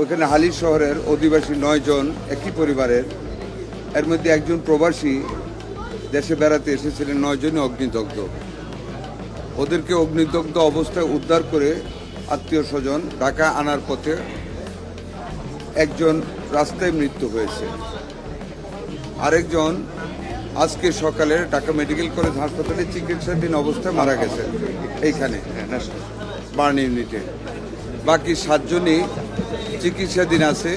ওখানে হালি শহরের অধিবাসী 9 জন একই পরিবারের, এর মধ্যে একজন প্রবাসী দেশে বেড়াতে এসেছিলেন। 9 জনই অগ্নিদগ্ধ। ওদেরকে অগ্নিদগ্ধ অবস্থায় উদ্ধার করে আত্মীয় স্বজন ঢাকা আনার পথে একজন রাস্তায় মৃত্যু হয়েছে, আরেকজন আজকে সকালে ঢাকা মেডিকেল কলেজ হাসপাতালে চিকিৎসাধীন অবস্থায় মারা গেছে এইখানে বার্ন ইউনিটে। বাকি 7 জনই চিকিৎসাধীন আছে।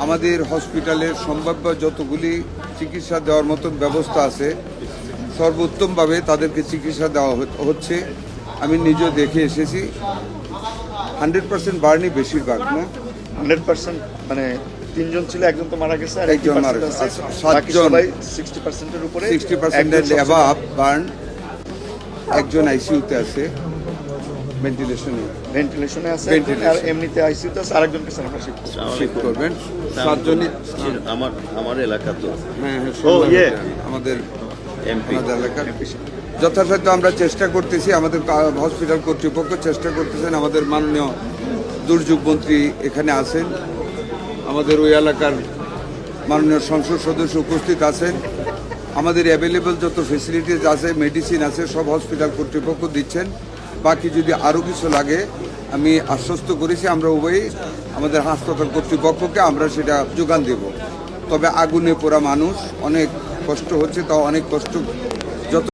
আমাদের হসপিটালের সম্ভাব্য যতগুলি চিকিৎসা দেওয়ার মতন ব্যবস্থা আছে সর্বোত্তমভাবে তাদেরকে চিকিৎসা দেওয়া হচ্ছে। আমি নিজেও দেখে এসেছি। 100% বার্নই বেশিরভাগ না, 100% মানে 3 জন ছিল, একজন তো মারা গেছে আর একজন মারা গেছে। 7 জন 60%-এর উপরে 60% অ্যাবাভ বার্ন। একজন আইসিইউতে আছে, ভেন্টিলেশনে আছে, আর এমনিতে আইসিইউতে আছে, আরেকজনকে আমরা শিফট করবেন। 7 জনই আমার এলাকা তো আমাদের এমপি এলাকার। যথাসাধ্য আমরা চেষ্টা করতেছি, আমাদের হসপিটাল কর্তৃপক্ষ চেষ্টা করতেছেন। আমাদের মাননীয় দুর্যোগ মন্ত্রী এখানে আছেন, আমাদের ওই এলাকার মাননীয় সংসদ সদস্য উপস্থিত আছেন। আমাদের অ্যাভেলেবল যত ফেসিলিটিস আছে, মেডিসিন আছে, সব হসপিটাল কর্তৃপক্ষ দিচ্ছেন। বাকি যদি আরও কিছু লাগে আমি আশ্বস্ত করেছি, আমরা উভয়ই আমাদের হাসপাতাল কর্তৃপক্ষকে আমরা সেটা যোগান দেব। তবে আগুনে পোড়া মানুষ, অনেক কষ্ট হচ্ছে, তাও অনেক কষ্ট